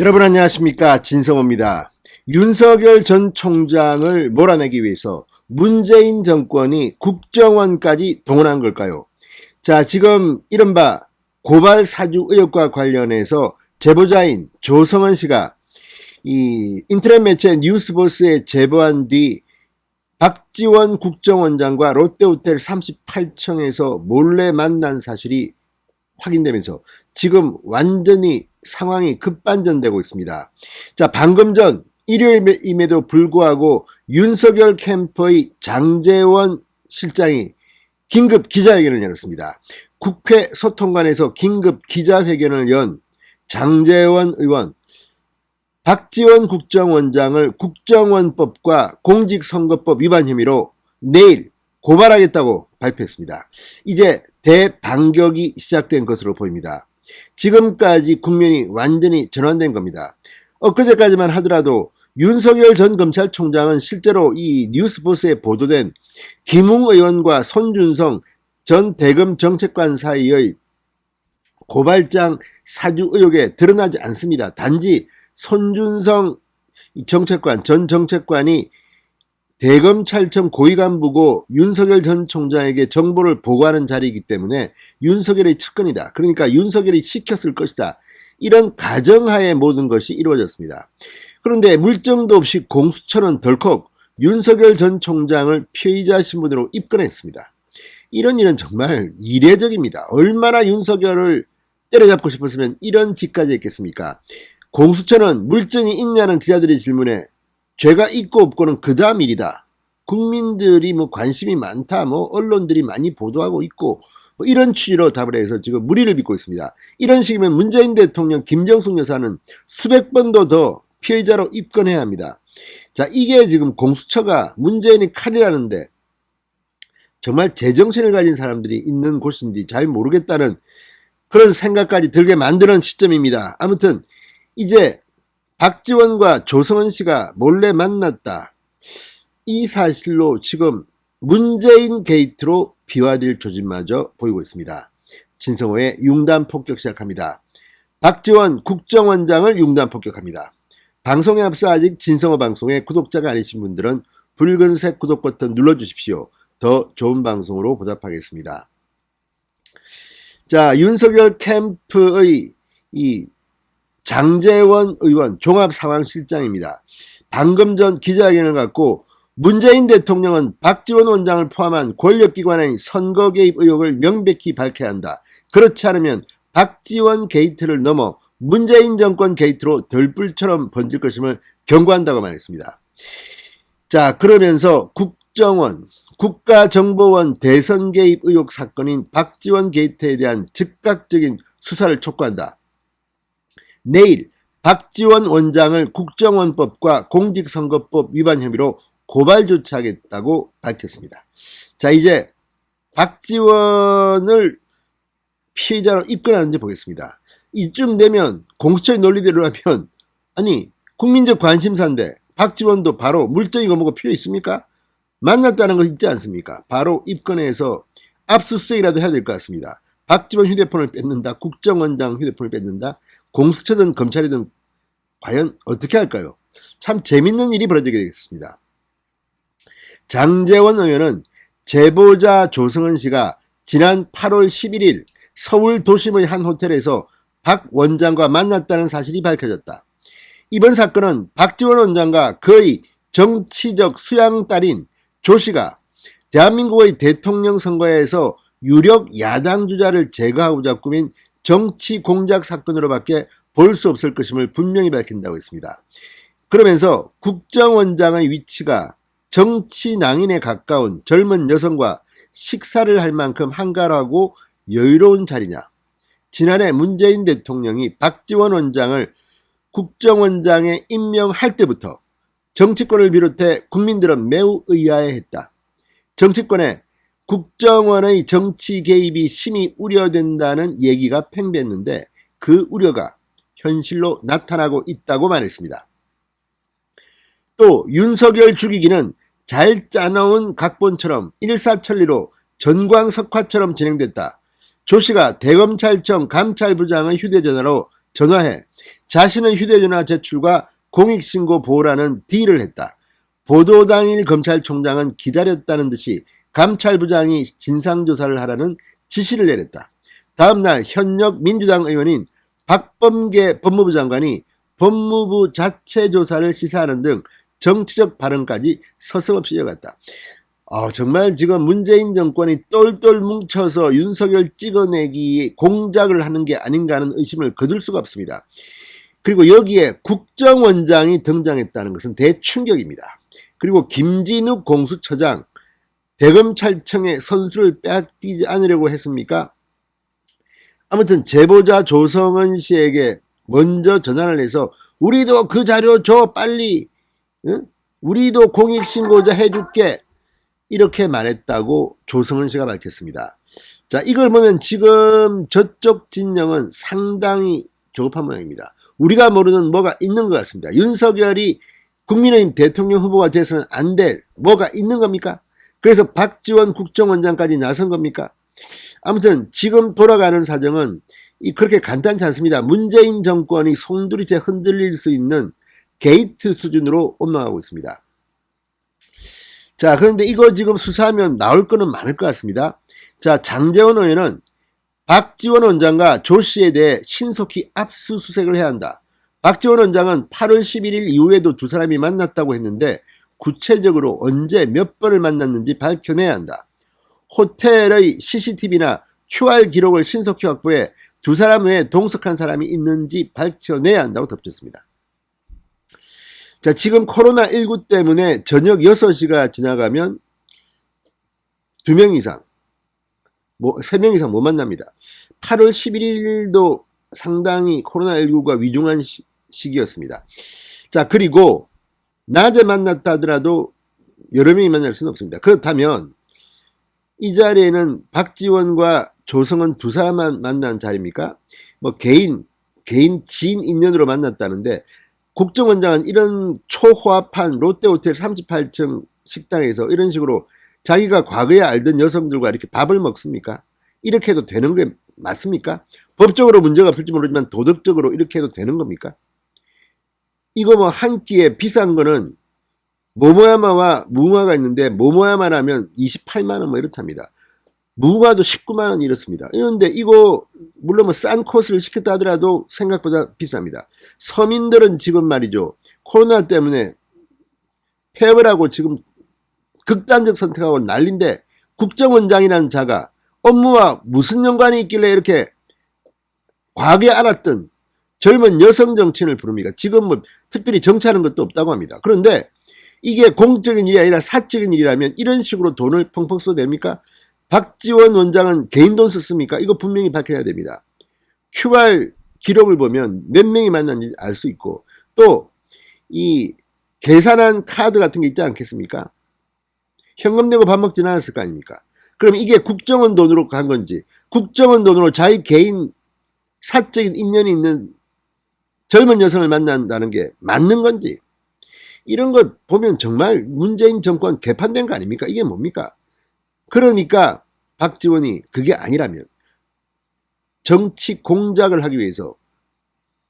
여러분 안녕하십니까, 진성호입니다. 윤석열 전 총장을 몰아내기 위해서 문재인 정권이 국정원까지 동원한 걸까요? 자, 지금 이른바 고발 사주 의혹과 관련해서 제보자인 조성은 씨가 이 인터넷 매체 뉴스버스에 제보한 뒤 박지원 국정원장과 롯데호텔 38층에서 몰래 만난 사실이 확인되면서 지금 완전히 상황이 급반전되고 있습니다. 자, 방금 전 일요일임에도 불구하고 윤석열 캠프의 장제원 실장이 긴급 기자회견을 열었습니다. 국회 소통관에서 긴급 기자회견을 연 장제원 의원, 박지원 국정원장을 국정원법과 공직선거법 위반 혐의로 내일 고발하겠다고 발표했습니다. 이제 대반격이 시작된 것으로 보입니다. 지금까지 국면이 완전히 전환된 겁니다. 엊그제까지만 하더라도 윤석열 전 검찰총장은 실제로 이 뉴스버스에 보도된 김웅 의원과 손준성 전 대검 정책관 사이의 고발장 사주 의혹에 드러나지 않습니다. 단지 손준성 전 정책관이 대검찰청 고위간부고 윤석열 전 총장에게 정보를 보고하는 자리이기 때문에 윤석열의 측근이다. 그러니까 윤석열이 시켰을 것이다. 이런 가정하에 모든 것이 이루어졌습니다. 그런데 물증도 없이 공수처는 덜컥 윤석열 전 총장을 피의자 신분으로 입건했습니다. 이런 일은 정말 이례적입니다. 얼마나 윤석열을 때려잡고 싶었으면 이런 짓까지 했겠습니까? 공수처는 물증이 있냐는 기자들의 질문에 죄가 있고 없고는 그 다음 일이다. 국민들이 관심이 많다. 언론들이 많이 보도하고 있고 이런 취지로 답을 해서 지금 무리를 빚고 있습니다. 이런 식이면 문재인 대통령 김정숙 여사는 수백 번도 더 피해자로 입건해야 합니다. 자, 이게 지금 공수처가 문재인이 칼이라는데 정말 제정신을 가진 사람들이 있는 곳인지 잘 모르겠다는 그런 생각까지 들게 만드는 시점입니다. 아무튼 이제 박지원과 조성은 씨가 몰래 만났다. 이 사실로 지금 문재인 게이트로 비화될 조짐마저 보이고 있습니다. 진성호의 융단 폭격 시작합니다. 박지원 국정원장을 융단 폭격합니다. 방송에 앞서 아직 진성호 방송에 구독자가 아니신 분들은 붉은색 구독 버튼 눌러주십시오. 더 좋은 방송으로 보답하겠습니다. 자, 윤석열 캠프의 이 장제원 의원 종합상황실장입니다. 방금 전 기자회견을 갖고 문재인 대통령은 박지원 원장을 포함한 권력기관의 선거 개입 의혹을 명백히 밝혀야 한다. 그렇지 않으면 박지원 게이트를 넘어 문재인 정권 게이트로 덜불처럼 번질 것임을 경고한다고 말했습니다. 자, 그러면서 국정원, 국가정보원 대선 개입 의혹 사건인 박지원 게이트에 대한 즉각적인 수사를 촉구한다. 내일 박지원 원장을 국정원법과 공직선거법 위반 혐의로 고발 조치하겠다고 밝혔습니다. 자, 이제 박지원을 피해자로 입건하는지 보겠습니다. 이쯤 되면 공수처의 논리대로 하면 아니 국민적 관심사인데 박지원도 바로 물증이고 뭐고 필요 있습니까? 만났다는 거 있지 않습니까? 바로 입건해서 압수수색이라도 해야 될 것 같습니다. 박지원 휴대폰을 뺏는다. 국정원장 휴대폰을 뺏는다. 공수처든 검찰이든 과연 어떻게 할까요? 참 재밌는 일이 벌어지게 되겠습니다. 장제원 의원은 제보자 조성은 씨가 지난 8월 11일 서울 도심의 한 호텔에서 박 원장과 만났다는 사실이 밝혀졌다. 이번 사건은 박지원 원장과 그의 정치적 수양딸인 조 씨가 대한민국의 대통령 선거에서 유력 야당 주자를 제거하고자 꾸민 정치 공작 사건으로밖에 볼 수 없을 것임을 분명히 밝힌다고 했습니다. 그러면서 국정원장의 위치가 정치 낭인에 가까운 젊은 여성과 식사를 할 만큼 한가하고 여유로운 자리냐. 지난해 문재인 대통령이 박지원 원장을 국정원장에 임명할 때부터 정치권을 비롯해 국민들은 매우 의아해했다. 정치권에 국정원의 정치 개입이 심히 우려된다는 얘기가 팽배했는데 그 우려가 현실로 나타나고 있다고 말했습니다. 또 윤석열 죽이기는 잘 짜놓은 각본처럼 일사천리로 전광석화처럼 진행됐다. 조 씨가 대검찰청 감찰부장의 휴대전화로 전화해 자신의 휴대전화 제출과 공익신고 보호라는 딜을 했다. 보도 당일 검찰총장은 기다렸다는 듯이 감찰부장이 진상조사를 하라는 지시를 내렸다. 다음날 현역 민주당 의원인 박범계 법무부 장관이 법무부 자체 조사를 시사하는 등 정치적 발언까지 서슴없이 이어갔다. 정말 지금 문재인 정권이 똘똘 뭉쳐서 윤석열 찍어내기 공작을 하는 게 아닌가 하는 의심을 거둘 수가 없습니다. 그리고 여기에 국정원장이 등장했다는 것은 대충격입니다. 그리고 김진욱 공수처장, 대검찰청의 선수를 빼앗기지 않으려고 했습니까? 아무튼 제보자 조성은 씨에게 먼저 전화를 해서 우리도 그 자료 줘 빨리, 응? 우리도 공익신고자 해줄게, 이렇게 말했다고 조성은 씨가 밝혔습니다. 자, 이걸 보면 지금 저쪽 진영은 상당히 조급한 모양입니다. 우리가 모르는 뭐가 있는 것 같습니다. 윤석열이 국민의힘 대통령 후보가 돼서는 안 될 뭐가 있는 겁니까? 그래서 박지원 국정원장까지 나선 겁니까? 아무튼 지금 돌아가는 사정은 그렇게 간단치 않습니다. 문재인 정권이 송두리째 흔들릴 수 있는 게이트 수준으로 올라가고 있습니다. 자, 그런데 이거 지금 수사하면 나올 거는 많을 것 같습니다. 자, 장제원 의원은 박지원 원장과 조 씨에 대해 신속히 압수수색을 해야 한다. 박지원 원장은 8월 11일 이후에도 두 사람이 만났다고 했는데 구체적으로 언제 몇 번을 만났는지 밝혀내야 한다. 호텔의 CCTV나 QR 기록을 신속히 확보해 두 사람 외에 동석한 사람이 있는지 밝혀내야 한다고 덧붙였습니다. 자, 지금 코로나19 때문에 저녁 6시가 지나가면 2명 이상, 3명 이상 못 만납니다. 8월 11일도 상당히 코로나19가 위중한 시기였습니다. 자, 그리고 낮에 만났다 하더라도 여러 명이 만날 수는 없습니다. 그렇다면 이 자리에는 박지원과 조성은 두 사람만 만난 자리입니까? 개인 지인 인연으로 만났다는데 국정원장은 이런 초호화판 롯데호텔 38층 식당에서 이런 식으로 자기가 과거에 알던 여성들과 이렇게 밥을 먹습니까? 이렇게 해도 되는 게 맞습니까? 법적으로 문제가 없을지 모르지만 도덕적으로 이렇게 해도 되는 겁니까? 이거 한 끼에 비싼 거는 모모야마와 무궁화가 있는데 모모야마라면 28만원 이렇답니다. 무궁화도 19만원 이렇습니다. 그런데 이거 물론 싼 코스를 시켰다 하더라도 생각보다 비쌉니다. 서민들은 지금 말이죠, 코로나 때문에 폐업을 하고 지금 극단적 선택하고 난린데 국정원장이라는 자가 업무와 무슨 연관이 있길래 이렇게 과거에 알았던 젊은 여성 정치인을 부릅니까? 지금 특별히 정치하는 것도 없다고 합니다. 그런데 이게 공적인 일이 아니라 사적인 일이라면 이런 식으로 돈을 펑펑 써도 됩니까? 박지원 원장은 개인 돈 썼습니까? 이거 분명히 밝혀야 됩니다. QR 기록을 보면 몇 명이 만났는지 알 수 있고, 또 이 계산한 카드 같은 게 있지 않겠습니까? 현금 내고 밥 먹진 않았을 거 아닙니까? 그럼 이게 국정원 돈으로 간 건지, 국정원 돈으로 자기 개인 사적인 인연이 있는 젊은 여성을 만난다는 게 맞는 건지, 이런 걸 보면 정말 문재인 정권 개판된 거 아닙니까? 이게 뭡니까? 그러니까 박지원이 그게 아니라면 정치 공작을 하기 위해서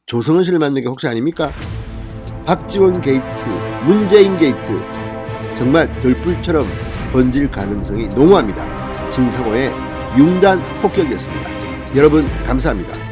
조성은 씨를 만난 게 혹시 아닙니까? 박지원 게이트, 문재인 게이트, 정말 돌불처럼 번질 가능성이 농후합니다. 진성호의 융단 폭격이었습니다. 여러분 감사합니다.